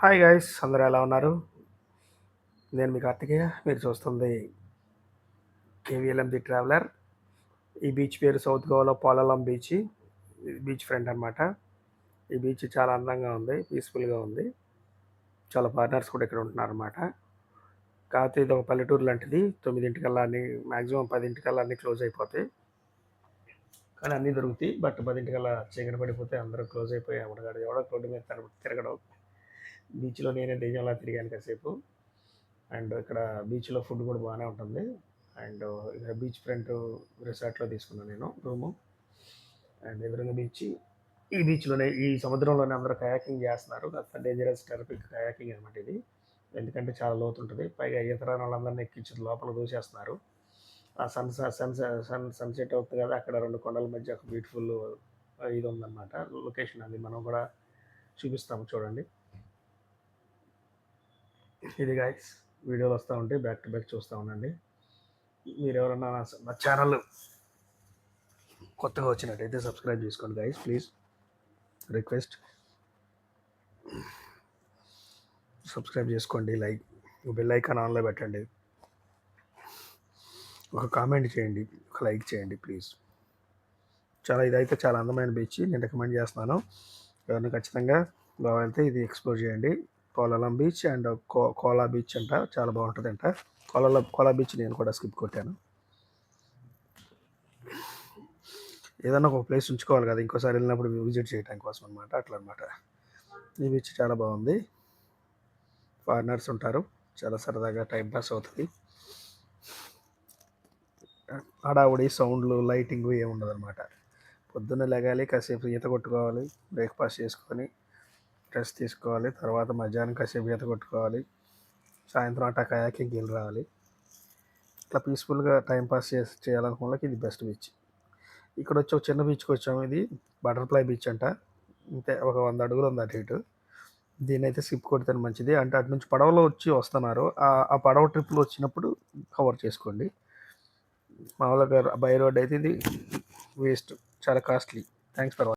Hi guys, అందరూ ఎలా ఉన్నారు? నేను మీ కార్తికేయ. మీరు చూస్తుంది కేవీఎల్ఎం ది ట్రావెలర్. ఈ బీచ్ పేరు సౌత్ గోవాలో పోలాలం బీచ్. ఇది బీచ్ ఫ్రంట్ అనమాట. ఈ బీచ్ చాలా అందంగా ఉంది, పీస్ఫుల్గా ఉంది. చాలా ఫారినర్స్ కూడా ఇక్కడ ఉంటున్నారు అనమాట. కాకపోతే ఇది ఒక పల్లెటూరు లాంటిది. 9:00కల్లా అన్ని, మ్యాక్సిమం 10:00కల్లా అన్నీ క్లోజ్ అయిపోతాయి. కానీ అన్నీ దొరుకుతాయి. బట్ 10:00కల్లా చీకటి పడిపోతే అందరూ క్లోజ్ అయిపోయి ఎవడగాడు ఎవడో రోడ్డు మీద తిరగడం. బీచ్లో నేనే దెయ్యంలా తిరిగాను కాసేపు. అండ్ ఇక్కడ బీచ్లో ఫుడ్ కూడా బాగానే ఉంటుంది. అండ్ ఇక్కడ బీచ్ ఫ్రంట్ రిసార్ట్లో తీసుకున్నాను నేను రూము. అండ్ ఎదురుగా బీచ్. ఈ బీచ్లోనే, ఈ సముద్రంలోనే అందరూ కయాకింగ్ చేస్తున్నారు. అంత డేంజరస్ టెరపిక్ కయాకింగ్ అనమాట ఇది. ఎందుకంటే చాలా లోతు ఉంటుంది. పైగా ఈత రాని వాళ్ళందరినీ ఎక్కించి లోపల దూసేస్తున్నారు. ఆ సన్సెట్ అవుతుంది కదా, అక్కడ రెండు కొండల మధ్య ఒక బ్యూటిఫుల్ ఇది ఉందన్నమాట. లొకేషన్ అది మనం కూడా చూపిస్తాము, చూడండి. ఇది గైస్, వీడియోలు వస్తూ ఉంటాయి, బ్యాక్ టు బ్యాక్ చూస్తూ ఉండండి. మీరు ఎవరన్నా నా ఛానల్ కొత్తగా వచ్చినట్టయితే సబ్స్క్రైబ్ చేసుకోండి గైస్, ప్లీజ్ రిక్వెస్ట్. సబ్స్క్రైబ్ చేసుకోండి, బెల్ ఐకాన్ ఆన్లో పెట్టండి, ఒక కామెంట్ చేయండి, ఒక లైక్ చేయండి ప్లీజ్. ఇదైతే చాలా అందమైన బీచ్. నేను రికమెండ్ చేస్తున్నాను. ఎవరైనా ఖచ్చితంగా గోవా వెళ్తే ఇది ఎక్స్ప్లోర్ చేయండి. పోలాలం బీచ్ అండ్ కోలా బీచ్ అంట, చాలా బాగుంటుంది అంట. కోలా బీచ్ నేను కూడా స్కిప్ కొట్టాను. ఏదన్నా ఒక ప్లేస్ ఉంచుకోవాలి కదా, ఇంకోసారి వెళ్ళినప్పుడు విజిట్ చేయడం కోసం అనమాట. అట్లా అనమాట. ఈ బీచ్ చాలా బాగుంది. ఫారినర్స్ ఉంటారు, చాలా సరదాగా టైంపాస్ అవుతుంది. హడావుడి సౌండ్లు, లైటింగ్ ఏముండదు అనమాట. పొద్దున్న లెగాలి, కాసేపు ఈత కొట్టుకోవాలి, బ్రేక్ఫాస్ట్ చేసుకొని రెస్ట్ తీసుకోవాలి. తర్వాత మధ్యాహ్నం కాసేపు ఈత కొట్టుకోవాలి, సాయంత్రం అట్టా కయాకింగ్కి వెళ్ళి రావాలి. ఇట్లా పీస్ఫుల్గా టైంపాస్ చేయాలనుకున్న ఇది బెస్ట్ బీచ్. ఇక్కడ వచ్చి ఒక చిన్న బీచ్కి వచ్చాము. ఇది బటర్ఫ్లై బీచ్ అంట. అంతే, ఒక 100 అడుగులు ఉంది అటు ఇటు. దీన్ని అయితే స్కిప్ కొడితే మంచిది. అంటే అటు నుంచి పడవలో వస్తున్నారు. ఆ పడవ ట్రిప్లో వచ్చినప్పుడు కవర్ చేసుకోండి. మామూలుగా బై రోడ్ అయితే ఇది వేస్ట్, చాలా కాస్ట్లీ. Thanks for watching.